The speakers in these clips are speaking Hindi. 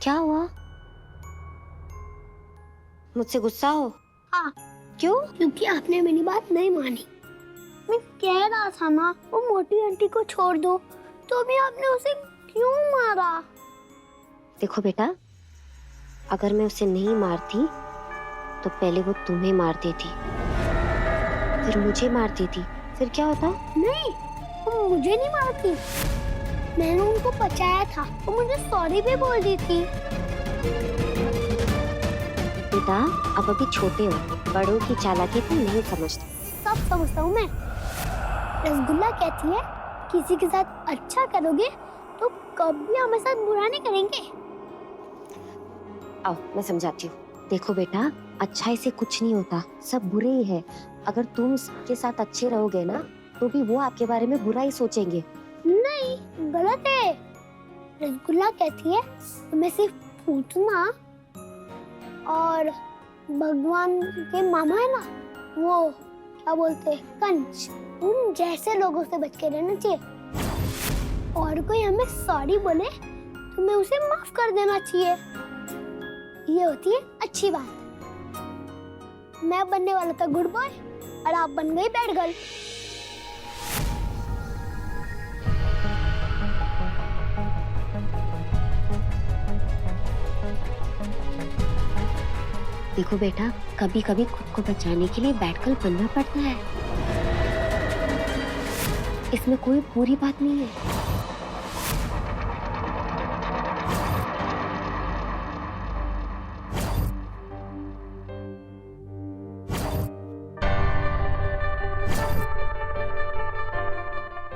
क्या हुआ? मुझसे गुस्सा हो? हाँ, क्यों? क्योंकि आपने मेरी बात नहीं मानी। मैं कह रहा था ना वो मोटी आंटी को छोड़ दो, तो भी आपने उसे क्यों मारा? देखो बेटा, अगर मैं उसे नहीं मारती तो पहले वो तुम्हें मार देती, फिर मुझे मार देती, फिर क्या होता? नहीं, वो मुझे नहीं मारती। मैंने उनको बचाया था, वो मुझे सॉरी भी बोल दी थी। बेटा, अब अभी छोटे हो, बड़ों की चालाकी तुम नहीं समझते। सब समझता हूँ मैं। रसगुल्ला कहती है किसी के साथ अच्छा करोगे तो कभी हमारे साथ बुरा नहीं करेंगे। आओ मैं समझाती हूँ। देखो बेटा, अच्छाई से कुछ नहीं होता, सब बुरे ही है। अगर तुम उसके साथ अच्छे रहोगे ना, तो भी वो आपके बारे में बुरा ही सोचेंगे। नहीं, गलत है। रसगुल्ला कहती है तुम्हें सिर्फ पूतना और भगवान के मामा है ना, वो क्या बोलते हैं, कंच, उन जैसे लोगों से बच के रहना चाहिए। और कोई हमें सॉरी बोले तो हमें उसे माफ कर देना चाहिए। ये होती है अच्छी बात। मैं बनने वाला था गुड बॉय और आप बन गई बैड गर्ल। देखो बेटा, कभी कभी खुद को बचाने के लिए बैड गर्ल बनना पड़ता है। इसमें कोई बुरी बात नहीं है।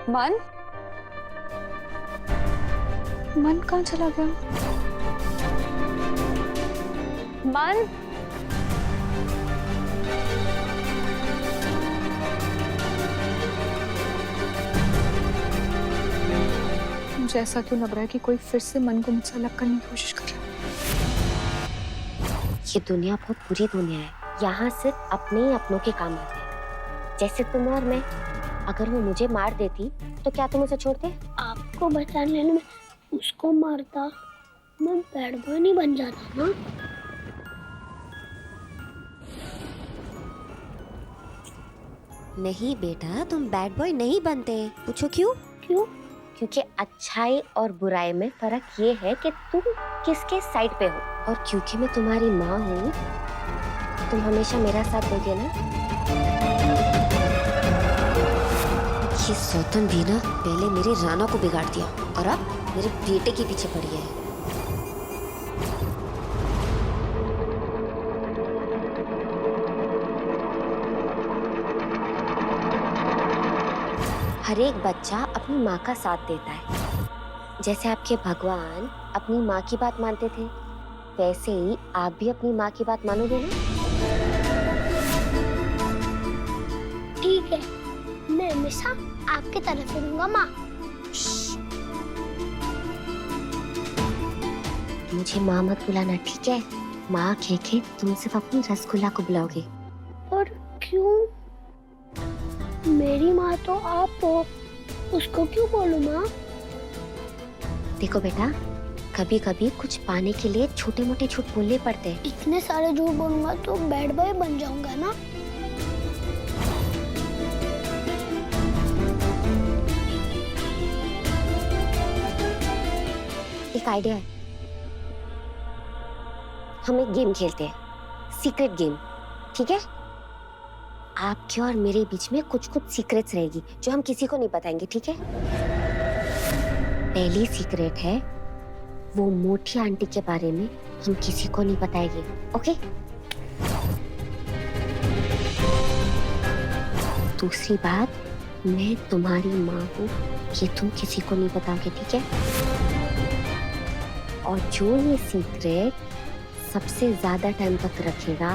मन मन कहाँ चला गया? मन मुझे ऐसा क्यों लग रहा है कि कोई फिर से मन को मुझसे अलग करने की कोशिश कर रहा है। ये दुनिया बहुत बुरी दुनिया है। यहाँ सिर्फ अपने ही अपनों के काम आते हैं, जैसे तुम और मैं। अगर वो मुझे मार देती तो क्या तुम उसे छोड़ते? आपको बचाने में उसको मारता, मैं बैड बॉय नहीं बन जाता ना। नहीं बेटा, तुम बैड बॉय नहीं बनते। पूछो क्यों? क्यों? क्योंकि अच्छाई और बुराई में फर्क ये है कि तुम किसके साइड पे हो। और क्योंकि मैं तुम्हारी माँ हूँ, तुम हमेशा मेरा साथ दोगे ना। ये सौतन भी ना पहले मेरे राना को बिगाड़ दिया और अब मेरे बेटे के पीछे पड़ी है। हर एक बच्चा अपनी माँ का साथ देता है। जैसे आपके भगवान अपनी माँ की बात मानते थे, वैसे ही आप भी अपनी माँ की बात मानोगे ना? ठीक है, मैं हमेशा आपकी तरफ रहूंगा माँ। मुझे माँ मत बुलाना, ठीक है? माँ कह के तुम सिर्फ अपनी रसगुल्ला को बुलाओगे। और क्यों? मेरी माँ तो आप हो, उसको क्यों बोलूं माँ? देखो बेटा, कभी कभी कुछ पाने के लिए छोटे मोटे झूठ बोलने पड़ते हैं। इतने सारे झूठ बोलूंगा तो बैड बॉय बन जाऊंगा ना। एक आइडिया है, हम एक गेम खेलते हैं, सीक्रेट गेम, ठीक है? आपके और मेरे बीच में कुछ कुछ सीक्रेट्स रहेगी जो हम किसी को नहीं बताएंगे, ठीक है? पहली सीक्रेट है, वो मोटी आंटी के बारे में हम किसी को नहीं बताएंगे, ओके? दूसरी बात, मैं तुम्हारी माँ हूँ, ये तुम किसी को नहीं बताओगे, ठीक है? और जो ये सीक्रेट सबसे ज्यादा टाइम तक रखेगा,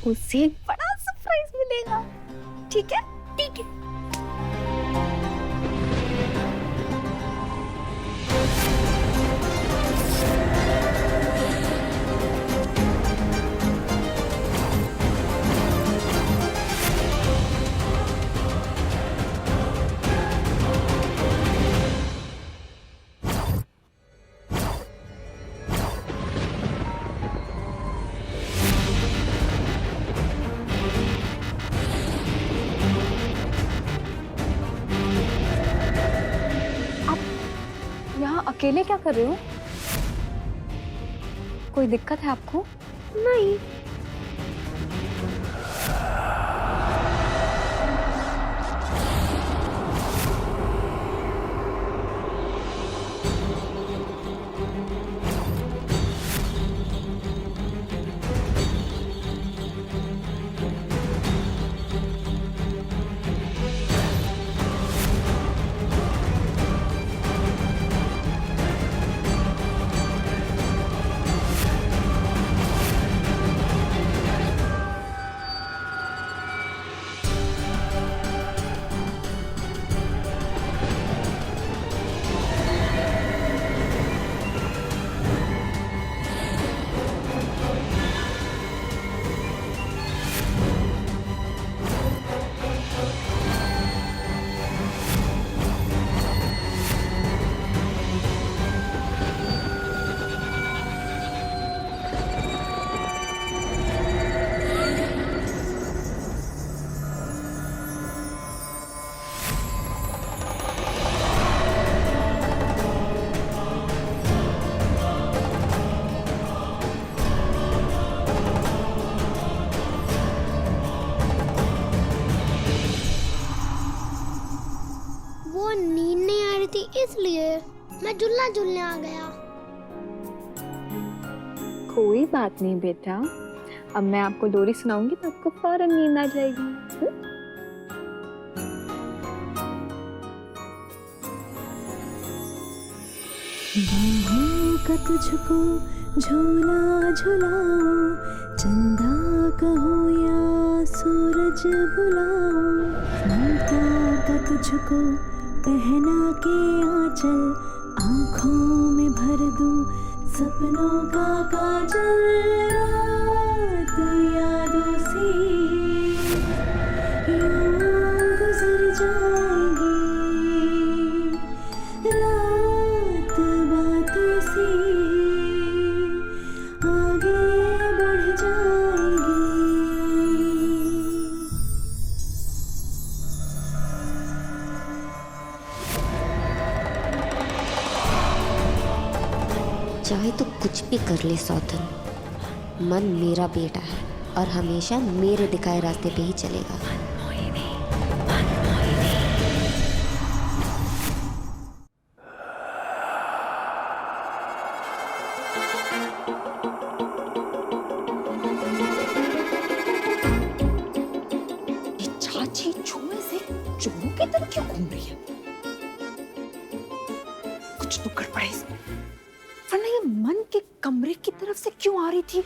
उसे एक बड़ा सरप्राइज मिलेगा, ठीक है? ठीक है। अकेले क्या कर रहे हो? कोई दिक्कत है आपको? नहीं। वो नींद नहीं आ रही थी इसलिए मैं झूलना झूलने आ गया। कोई बात नहीं बेटा, अब मैं आपको लोरी सुनाऊंगी तो आपको फौरन नींद आ जाएगी। बाहों का तुझको झूला झुलाऊं, चंदा कहो या सूरज बुलाऊं, ममता का तुझको पहना के आंचल, आंखों में भर दूं सपनों का काजल, रात यादों से यूं गुजर जाएगी, रात बातों से आगे बढ़ जाएगी। चाहे तो कुछ भी कर ले सौतन, मन मेरा बेटा है और हमेशा मेरे दिखाए रास्ते पे ही चलेगा। चाची चूहे से चोरों की तरह क्यों घूम रही है? कुछ तो गड़बड़ है इसमें, वरना ये मन के कमरे की तरफ से क्यों आ रही थी?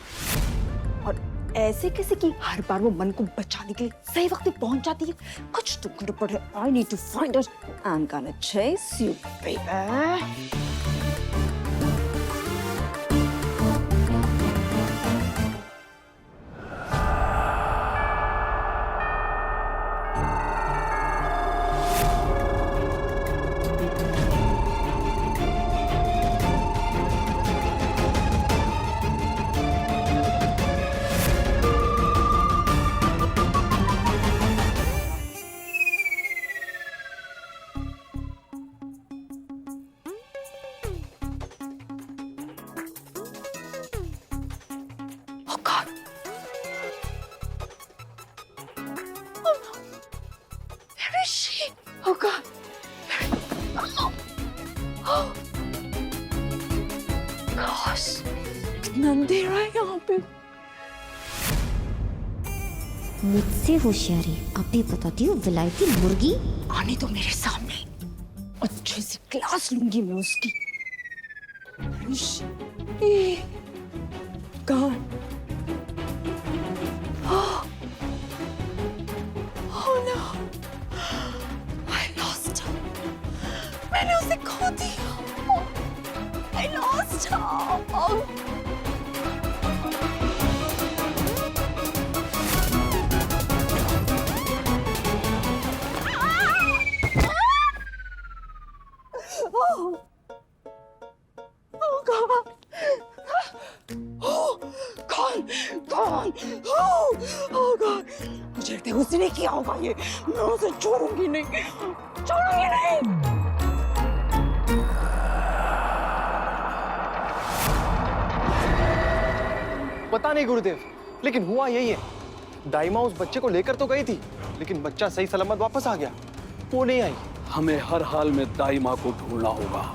और ऐसे कैसे कि हर बार वो मन को बचाने के लिए सही वक्त पे पहुंच जाती है? कुछ तो गड़बड़ है। I need to find her. I'm gonna chase you, baby. Oh God. Oh no. Where is she? Oh God. Oh. Gosh. कितना अंधेरा है यहाँ पे। मुझसे होशियारी अभी बताती हूँ विलायती मुर्गी। आने तो मेरे सामने, अच्छे से क्लास लूंगी मैं उसकी। God. Oh no. I lost her. मैंने उसे खो दिया। I lost her. Oh. Oh God. Oh, कौन? Oh God. मुझे लगता है उसने किया होगा ये। मैं उसे छोड़ूंगी नहीं। पता नहीं गुरुदेव, लेकिन हुआ यही है। दाई माँ उस बच्चे को लेकर तो गई थी, लेकिन बच्चा सही सलामत वापस आ गया, वो नहीं आई। हमें हर हाल में दाई माँ को ढूंढना होगा।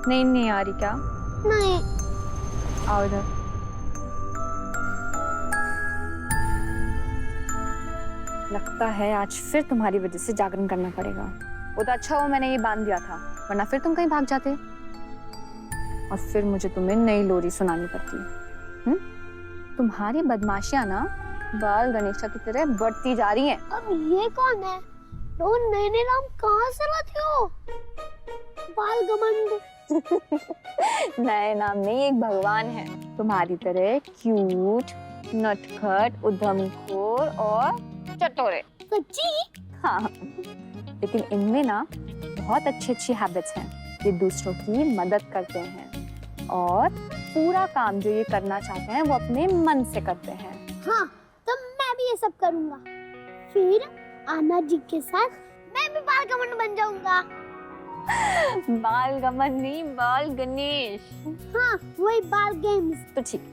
नहीं नहीं आ रही क्या? नहीं। आओ इधर। लगता है आज फिर तुम्हारी वजह से जागरण करना पड़ेगा। वो तो अच्छा हो मैंने ये बांध दिया था, वरना फिर तुम कहीं भाग जाते और फिर मुझे तुम्हें नई लोरी सुनानी पड़ती। तुम्हारी बदमाशियां ना बाल गणेशा की तरह बढ़ती जा रही हैं। अब ये कौन है? तो नए नए नाम कहाँ से लाती हो? बाल गमंड। नए नाम नहीं, एक भगवान है तुम्हारी तरह क्यूट, नटखट, उद्यमखोर और चटोरे। सच्ची? हाँ, लेकिन इनमें ना बहुत अच्छी हैबिट्स हैं। ये दूसरों की मदद करते हैं और पूरा काम जो ये करना चाहते हैं वो अपने मन से करते हैं। हाँ, तो मैं भी ये सब करूँगा। फिर आना जी के साथ मैं भी बाल गमंड बन जाऊंगा। बाल गमन नहीं, बाल गणेश। हाँ, वही बाल गेम्स। तो ठीक,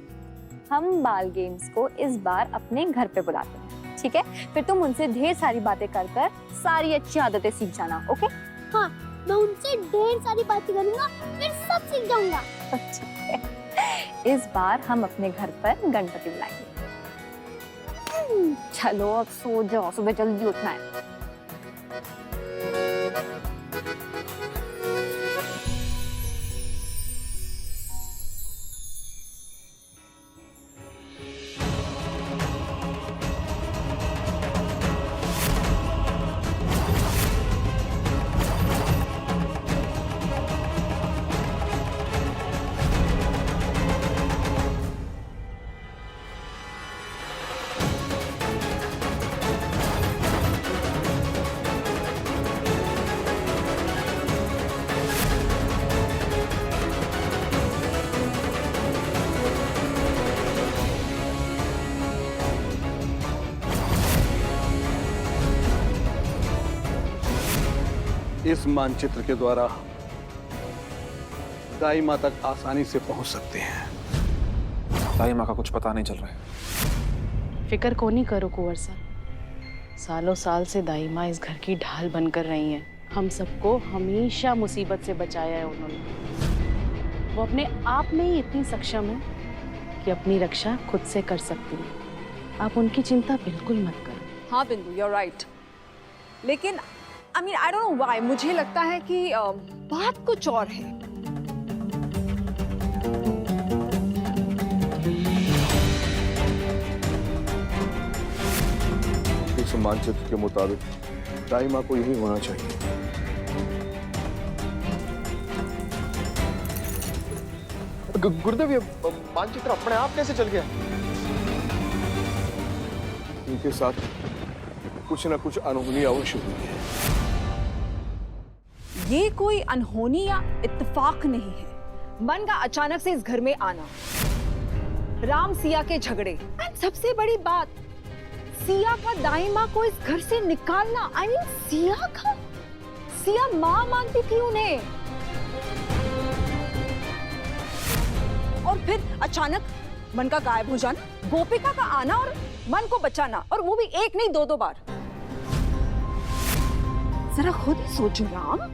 हम बाल गेम्स को इस बार अपने घर पे बुलाते हैं, ठीक है? फिर तुम उनसे ढेर सारी बातें कर सारी अच्छी आदतें सीख जाना, ओके? हाँ, मैं उनसे ढेर सारी बातें करूंगा, फिर सब सीख जाऊंगा। ठीक है। इस बार हम अपने घर पर गणपति बुलाएंगे। चलो अब सो जाओ, सुबह जल्दी उठना है। इस मानचित्र के द्वारा दाई माँ तक आसानी से पहुंच सकते हैं। दाई माँ का कुछ पता नहीं चल रहा है। फिक्र को नहीं करो कुंवर साहब, सालों साल से दाई माँ इस घर की ढाल बनकर रही हैं। हम सबको हमेशा मुसीबत से बचाया है उन्होंने। वो अपने आप में ही इतनी सक्षम है कि अपनी रक्षा खुद से कर सकती है। आप उनकी चिंता बिल्कुल मत करो। हाँ बिंदु, you're right. लेकिन I mean, I don't know why, मुझे लगता है कि बात कुछ और है। इस मानचित्र के मुताबिक दाई माँ को यही होना चाहिए। गुरुदेव, ये मानचित्र अपने आप कैसे चल गया? इनके साथ कुछ न कुछ अनहोनी अवश्य हुई है। ये कोई अनहोनी या इत्तेफाक नहीं है। मन का अचानक से इस घर में आना, राम सिया के झगड़े, और सबसे बड़ी बात सिया का दाई माँ को इस घर से निकालना। I mean, सिया माँ मानती थी उन्हें, और फिर अचानक मन का गायब हो जाना, गोपिका का आना और मन को बचाना, और वो भी एक नहीं दो बार। जरा खुद ही सोचो राम,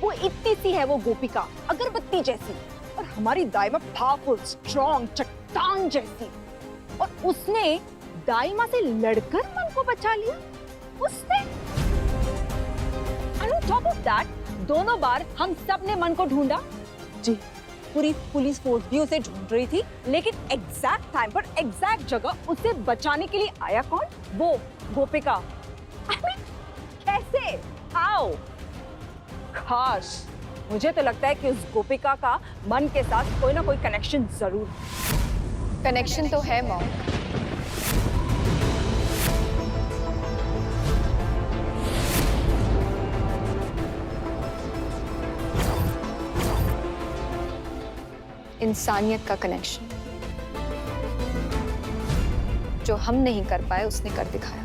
वो इतनी सी है वो गोपिका, अगरबत्ती जैसी, और हमारी दाई माँ पावरफुल, स्ट्रॉन्ग, चट्टान जैसी, और उसने दाई माँ से लड़कर मन को बचा लिया। उसने and on top of that, दोनों बार हम सब ने मन को ढूंढा। जी, पूरी पुलिस फोर्स भी उसे ढूंढ रही थी, लेकिन एग्जैक्ट टाइम पर एग्जैक्ट जगह उसे बचाने के लिए आया कौन? वो गोपिका। I mean, वाओ, खास। मुझे तो लगता है कि उस गोपिका का मन के साथ कोई ना कोई कनेक्शन जरूर है। कनेक्शन तो है मॉम। इंसानियत का कनेक्शन जो हम नहीं कर पाए उसने कर दिखाया।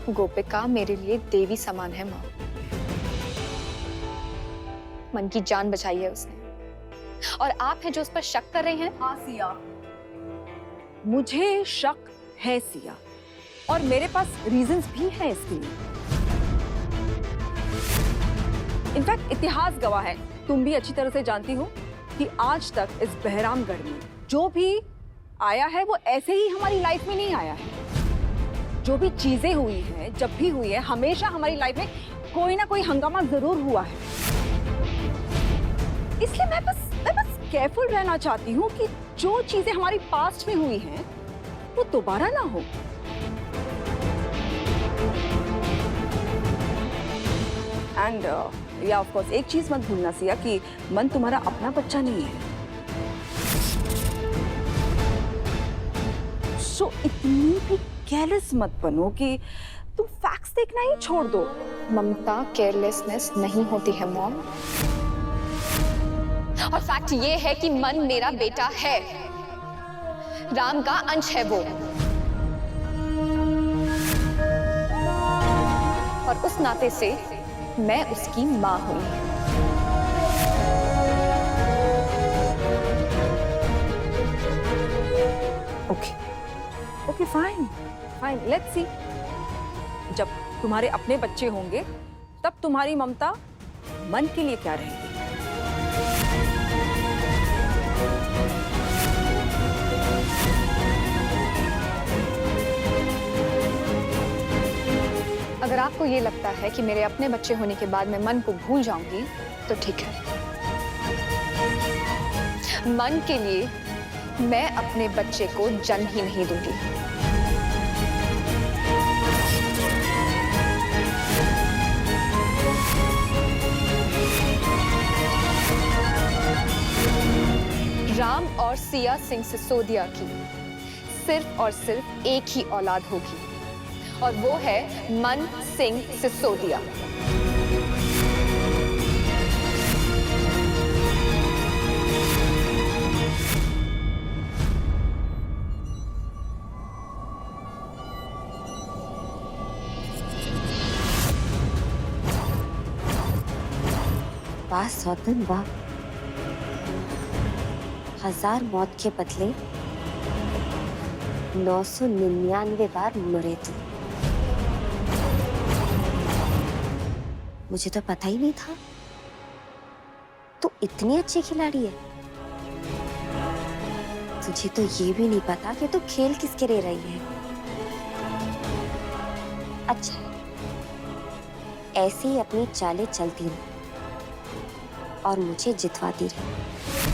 गोपिका मेरे लिए देवी समान है माँ। मन की जान बचाई है उसने, और आप हैं जो उस पर शक कर रहे हैं। हाँ सिया, मुझे शक है सिया, और मेरे पास रीजंस भी हैं इसके लिए। इनफैक्ट इतिहास गवाह है, तुम भी अच्छी तरह से जानती हो कि आज तक इस बहरामगढ़ में जो भी आया है वो ऐसे ही हमारी लाइफ में नहीं आया है। जो भी चीजें हुई हैं, जब भी हुई है, हमेशा हमारी लाइफ में कोई ना कोई हंगामा जरूर हुआ है। इसलिए मैं बस केयरफुल रहना चाहती हूँ कि जो चीजें हमारी पास्ट में हुई हैं वो दोबारा ना हो। एंड या ऑफ कोर्स एक चीज मत भूलना सिया कि मन तुम्हारा अपना बच्चा नहीं है। सो इतनी भी केयरलेस मत बनो कि तुम फैक्ट्स देखना ही छोड़ दो। ममता केयरलेसनेस नहीं होती है मॉम, और फैक्ट ये है कि मन मेरा बेटा है, राम का अंश है वो, और उस नाते से मैं उसकी मां हूं। Okay fine, let's see. जब तुम्हारे अपने बच्चे होंगे तब तुम्हारी ममता मन के लिए क्या रहेगी। अगर आपको ये लगता है कि मेरे अपने बच्चे होने के बाद मैं मन को भूल जाऊंगी तो ठीक है। मन के लिए मैं अपने बच्चे को जन्म ही नहीं दूंगी। राम और सिया सिंह सिसोदिया की सिर्फ और सिर्फ एक ही औलाद होगी, और वो है मन सिंह सिसोदिया। वाह सौतन वाह, 1000 मौत के बदले 999 बार मरे तू। मुझे तो पता ही नहीं था तू इतनी अच्छी खिलाड़ी है। तुझे तो ये भी नहीं पता कि तू खेल किसके लिए रही है। अच्छा, ऐसे ही अपनी चालें चलती रही और मुझे जितवाती रही।